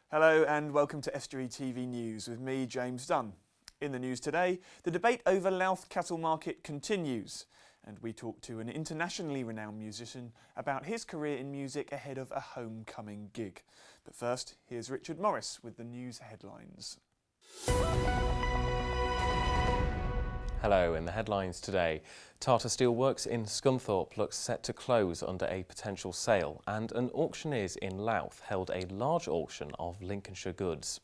Hello and welcome to Estuary TV News with me, James Dunn. In the news today, the debate over Louth Cattle Market continues, and we talk to an internationally renowned musician about his career in music ahead of a homecoming gig. But first, here's Richard Morris with the news headlines. Hello, in the headlines today, Tata Steelworks in Scunthorpe looks set to close under a potential sale, and an auctioneers in Louth held a large auction of Lincolnshire goods.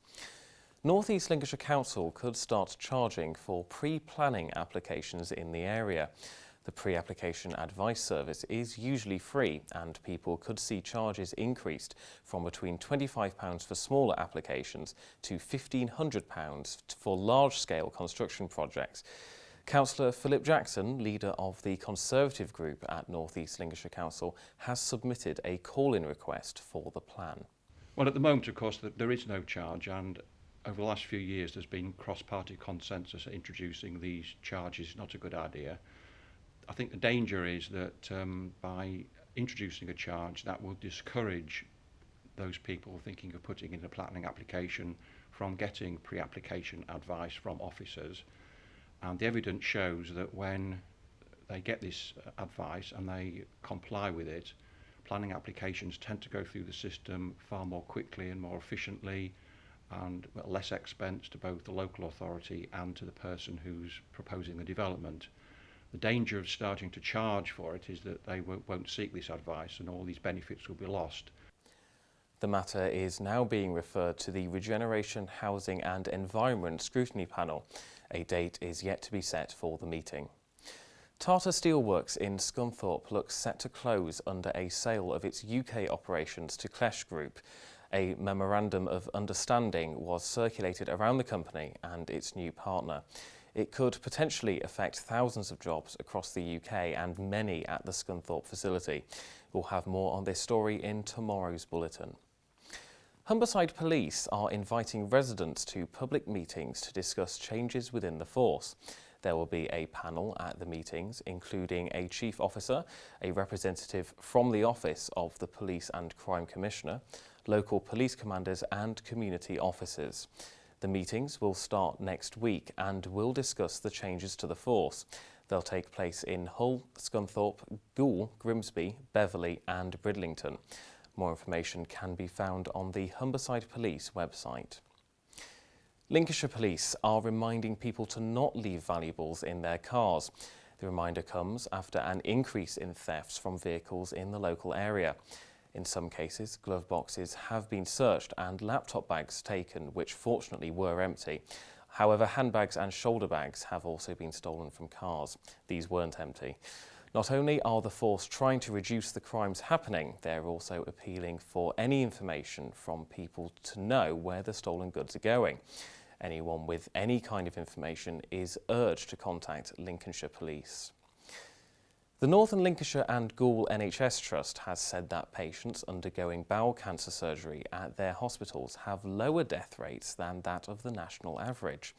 North East Lincolnshire Council could start charging for pre-planning applications in the area. The pre-application advice service is usually free, and people could see charges increased from between £25 for smaller applications to £1,500 for large-scale construction projects. Councillor Philip Jackson, leader of the Conservative group at North East Lincolnshire Council, has submitted a call-in request for the plan. Well, at the moment, of course, there is no charge, and over the last few years there's been cross-party consensus that introducing these charges is not a good idea. I think the danger is that by introducing a charge, that will discourage those people thinking of putting in a planning application from getting pre-application advice from officers. And the evidence shows that when they get this advice and they comply with it, planning applications tend to go through the system far more quickly and more efficiently, and at less expense to both the local authority and to the person who's proposing the development. The danger of starting to charge for it is that they won't seek this advice and all these benefits will be lost. The matter is now being referred to the Regeneration, Housing and Environment Scrutiny Panel. A date is yet to be set for the meeting. Tata Steelworks in Scunthorpe looks set to close under a sale of its UK operations to Klesch Group. A memorandum of understanding was circulated around the company and its new partner. It could potentially affect thousands of jobs across the UK and many at the Scunthorpe facility. We'll have more on this story in tomorrow's bulletin. Humberside Police are inviting residents to public meetings to discuss changes within the force. There will be a panel at the meetings, including a chief officer, a representative from the Office of the Police and Crime Commissioner, local police commanders and community officers. The meetings will start next week and will discuss the changes to the force. They'll take place in Hull, Scunthorpe, Goole, Grimsby, Beverley and Bridlington. More information can be found on the Humberside Police website. Lincolnshire Police are reminding people to not leave valuables in their cars. The reminder comes after an increase in thefts from vehicles in the local area. In some cases, glove boxes have been searched and laptop bags taken, which fortunately were empty. However, handbags and shoulder bags have also been stolen from cars. These weren't empty. Not only are the force trying to reduce the crimes happening, they're also appealing for any information from people to know where the stolen goods are going. Anyone with any kind of information is urged to contact Lincolnshire Police. The Northern Lincolnshire and Goole NHS Trust has said that patients undergoing bowel cancer surgery at their hospitals have lower death rates than that of the national average.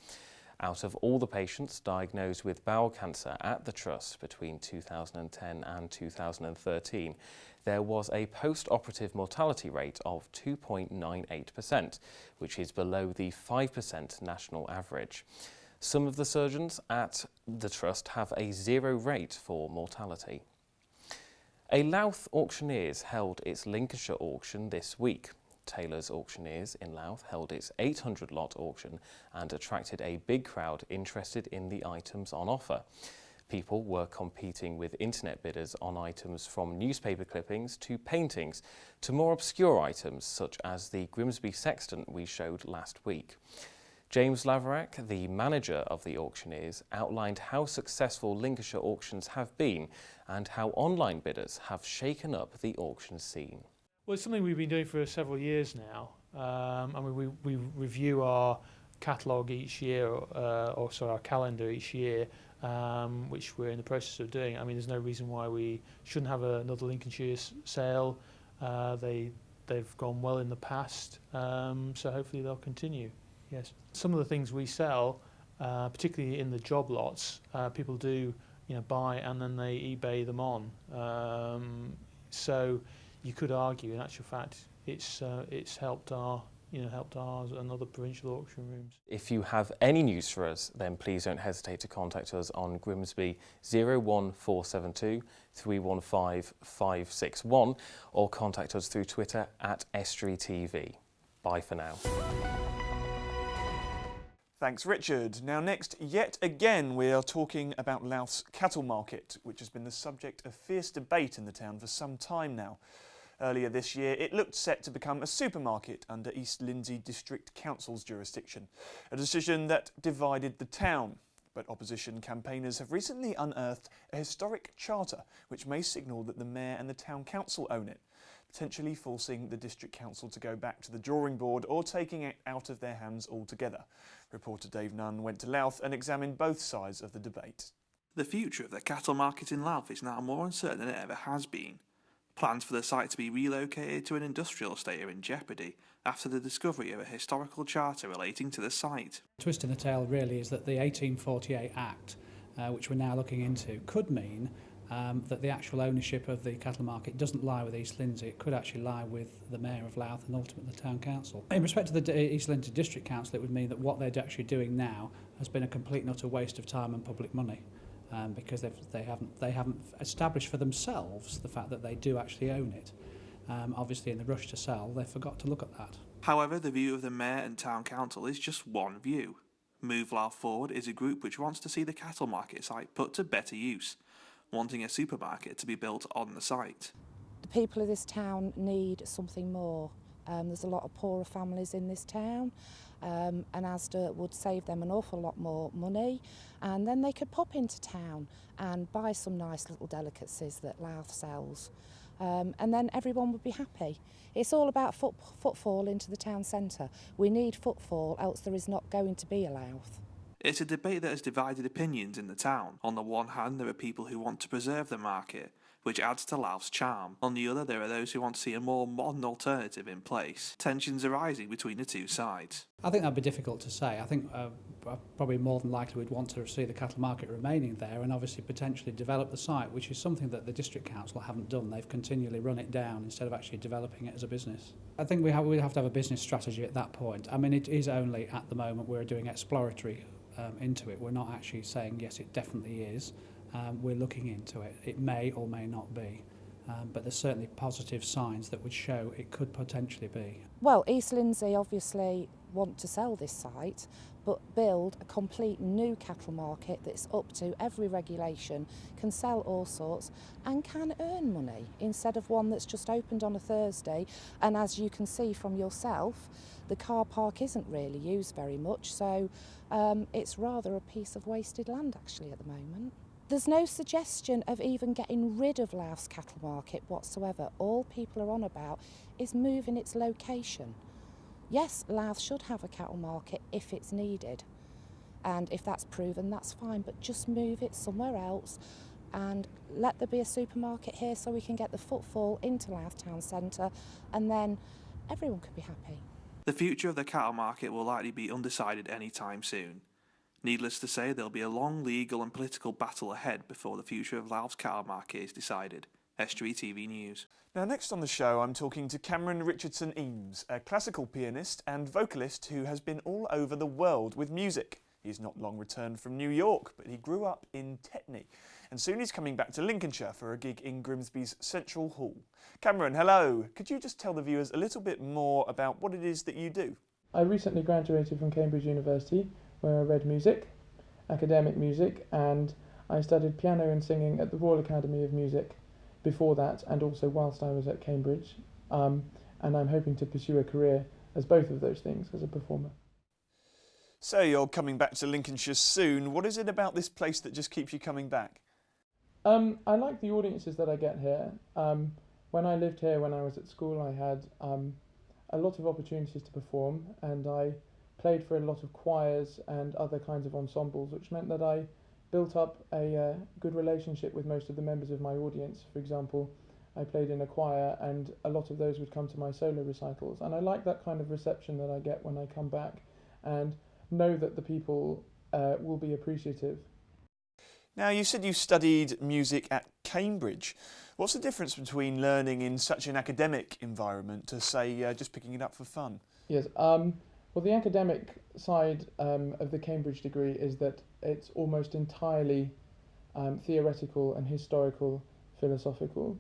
Out of all the patients diagnosed with bowel cancer at the Trust between 2010 and 2013, there was a post-operative mortality rate of 2.98%, which is below the 5% national average. Some of the surgeons at the Trust have a zero rate for mortality. A Louth auctioneers held its Lincolnshire auction this week. Taylor's Auctioneers in Louth held its 800 lot auction and attracted a big crowd interested in the items on offer. People were competing with internet bidders on items from newspaper clippings to paintings to more obscure items such as the Grimsby sextant we showed last week. James Laverack, the manager of the auctioneers, outlined how successful Lincolnshire auctions have been and how online bidders have shaken up the auction scene. Well, it's something we've been doing for several years now. We review our catalogue each year, our calendar each year, which we're in the process of doing. I mean, there's no reason why we shouldn't have another Lincolnshire sale. They've gone well in the past, so hopefully they'll continue. Yes. Some of the things we sell, particularly in the job lots, people do buy and then they eBay them on. So you could argue, in actual fact, it's helped our helped ours and other provincial auction rooms. If you have any news for us, then please don't hesitate to contact us on Grimsby 01472 315 561 or contact us through Twitter at Estuary TV. Bye for now. Thanks, Richard. Now next, yet again, we are talking about Louth's cattle market, which has been the subject of fierce debate in the town for some time now. Earlier this year, it looked set to become a supermarket under East Lindsey District Council's jurisdiction, a decision that divided the town. But opposition campaigners have recently unearthed a historic charter which may signal that the mayor and the town council own it, potentially forcing the district council to go back to the drawing board or taking it out of their hands altogether. Reporter Dave Nunn went to Louth and examined both sides of the debate. The future of the cattle market in Louth is now more uncertain than it ever has been. Plans for the site to be relocated to an industrial estate are in jeopardy after the discovery of a historical charter relating to the site. The twist in the tale really is that the 1848 Act, which we're now looking into, could mean that the actual ownership of the cattle market doesn't lie with East Lindsey. It could actually lie with the Mayor of Louth and ultimately the Town Council. In respect to the East Lindsey District Council, it would mean that what they're actually doing now has been a complete and utter waste of time and public money. Because they haven't established for themselves the fact that they do actually own it. Obviously, in the rush to sell, they forgot to look at that. However, the view of the Mayor and Town Council is just one view. Move Louth Forward is a group which wants to see the cattle market site put to better use, wanting a supermarket to be built on the site. The people of this town need something more. There's a lot of poorer families in this town. And Asda would save them an awful lot more money, and then they could pop into town and buy some nice little delicacies that Louth sells, and then everyone would be happy. It's all about footfall into the town centre. We need footfall, else there is not going to be a Louth. It's a debate that has divided opinions in the town. On the one hand, there are people who want to preserve the market, which adds to Louth's charm. On the other, there are those who want to see a more modern alternative in place. Tensions arising between the two sides. I think that'd be difficult to say. I think probably more than likely we'd want to see the cattle market remaining there and obviously potentially develop the site, which is something that the District Council haven't done. They've continually run it down instead of actually developing it as a business. I think we'd have to have a business strategy at that point. I mean, it is only at the moment we're doing exploratory into it. We're not actually saying, yes, it definitely is. We're looking into it. It may or may not be, but there's certainly positive signs that would show it could potentially be. Well, East Lindsey obviously want to sell this site, but build a complete new cattle market that's up to every regulation, can sell all sorts and can earn money instead of one that's just opened on a Thursday. And as you can see from yourself, the car park isn't really used very much, so it's rather a piece of wasted land actually at the moment. There's no suggestion of even getting rid of Louth's cattle market whatsoever. All people are on about is moving its location. Yes, Louth should have a cattle market if it's needed, and if that's proven, that's fine, but just move it somewhere else and let there be a supermarket here so we can get the footfall into Louth Town Centre, and then everyone could be happy. The future of the cattle market will likely be undecided anytime soon. Needless to say, there'll be a long legal and political battle ahead before the future of Louth's cattle market is decided. Estuary TV News. Now next on the show I'm talking to Cameron Richardson Eames, a classical pianist and vocalist who has been all over the world with music. He's not long returned from New York, but he grew up in Tetney, and soon he's coming back to Lincolnshire for a gig in Grimsby's Central Hall. Cameron, hello. Could you just tell the viewers a little bit more about what it is that you do? I recently graduated from Cambridge University, where I read music, academic music, and I studied piano and singing at the Royal Academy of Music before that, and also whilst I was at Cambridge, and I'm hoping to pursue a career as both of those things as a performer. So you're coming back to Lincolnshire soon. What is it about this place that just keeps you coming back? I like the audiences that I get here. When I lived here, when I was at school, I had a lot of opportunities to perform, and I played for a lot of choirs and other kinds of ensembles, which meant that I built up a good relationship with most of the members of my audience. For example, I played in a choir, and a lot of those would come to my solo recitals, and I like that kind of reception that I get when I come back, and know that the people will be appreciative. Now, you said you studied music at Cambridge. What's the difference between learning in such an academic environment to, say, just picking it up for fun? Yes, well, the academic side of the Cambridge degree is that it's almost entirely theoretical and historical, philosophical.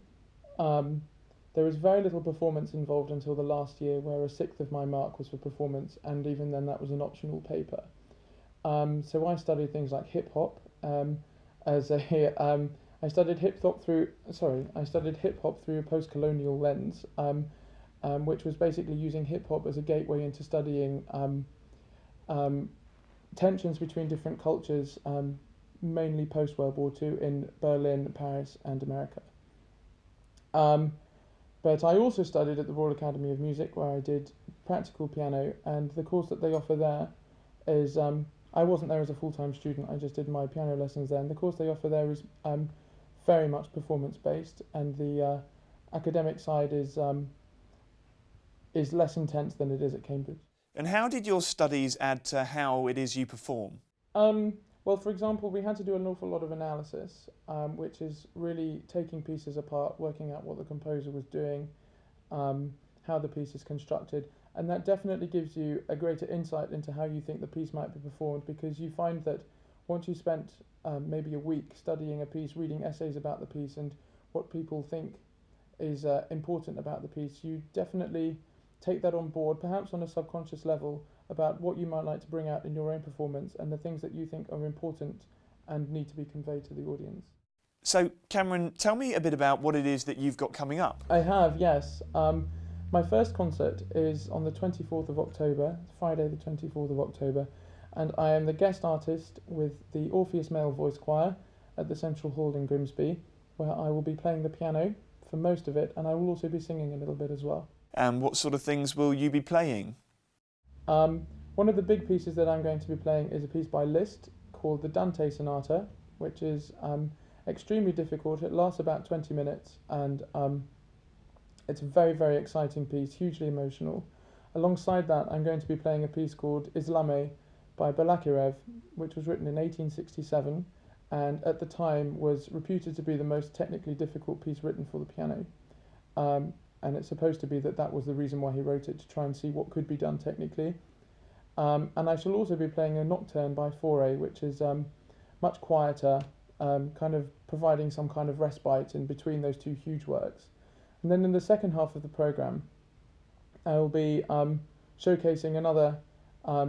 There is very little performance involved until the last year, where 1/6 of my mark was for performance, and even then that was an optional paper. So I studied things like hip hop. I studied hip hop through a post-colonial lens, which was basically using hip hop as a gateway into studying tensions between different cultures, mainly post World War II in Berlin, Paris, and America. But I also studied at the Royal Academy of Music, where I did practical piano, and the course that they offer there is, I wasn't there as a full-time student, I just did my piano lessons there, and the course they offer there is very much performance-based, and the academic side is less intense than it is at Cambridge. And how did your studies add to how it is you perform? Well, for example, we had to do an awful lot of analysis, which is really taking pieces apart, working out what the composer was doing, how the piece is constructed, and that definitely gives you a greater insight into how you think the piece might be performed, because you find that once you spent maybe a week studying a piece, reading essays about the piece and what people think is important about the piece, you definitely take that on board, perhaps on a subconscious level, about what you might like to bring out in your own performance and the things that you think are important and need to be conveyed to the audience. So, Cameron, tell me a bit about what it is that you've got coming up. I have, yes. My first concert is on the 24th of October, Friday the 24th of October, and I am the guest artist with the Orpheus Male Voice Choir at the Central Hall in Grimsby, where I will be playing the piano for most of it, and I will also be singing a little bit as well. And what sort of things will you be playing? One of the big pieces that I'm going to be playing is a piece by Liszt called the Dante Sonata, which is extremely difficult. It lasts about 20 minutes, and it's a very, very exciting piece, hugely emotional. Alongside that, I'm going to be playing a piece called Islame by Balakirev, which was written in 1867, and at the time was reputed to be the most technically difficult piece written for the piano. And it's supposed to be that was the reason why he wrote it, to try and see what could be done technically. And I shall also be playing a nocturne by Fauré, which is much quieter, kind of providing some kind of respite in between those two huge works. And then in the second half of the programme, I will be showcasing another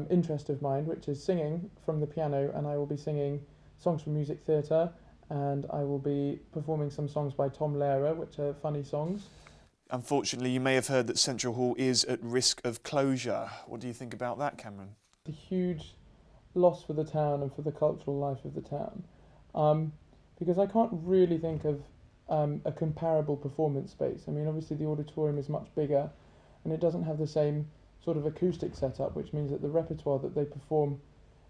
interest of mine, which is singing from the piano, and I will be singing songs from music theatre, and I will be performing some songs by Tom Lehrer, which are funny songs. Unfortunately, you may have heard that Central Hall is at risk of closure. What do you think about that, Cameron? A huge loss for the town and for the cultural life of the town, because I can't really think of a comparable performance space. I mean, obviously the auditorium is much bigger, and it doesn't have the same sort of acoustic setup, which means that the repertoire that they perform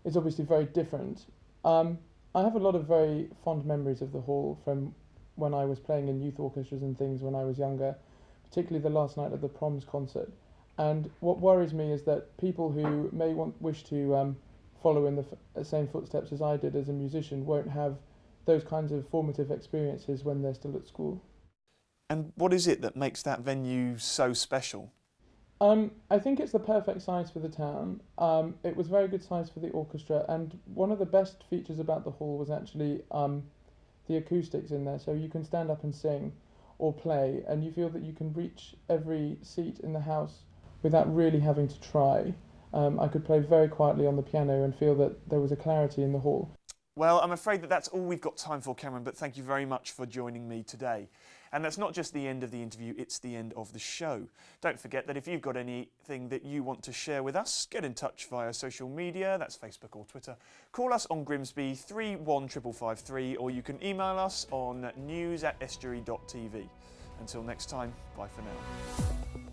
is obviously very different. I have a lot of very fond memories of the hall from when I was playing in youth orchestras and things when I was younger, particularly the last night of the Proms concert. And what worries me is that people who may wish to follow in the same footsteps as I did as a musician won't have those kinds of formative experiences when they're still at school. And what is it that makes that venue so special? I think it's the perfect size for the town. It was very good size for the orchestra, and one of the best features about the hall was actually the acoustics in there. So you can stand up and sing or play, and you feel that you can reach every seat in the house without really having to try. I could play very quietly on the piano and feel that there was a clarity in the hall. Well, I'm afraid that's all we've got time for, Cameron, but thank you very much for joining me today. And that's not just the end of the interview, it's the end of the show. Don't forget that if you've got anything that you want to share with us, get in touch via social media, that's Facebook or Twitter. Call us on Grimsby 31553, or you can email us on news@estuary.tv. Until next time, bye for now.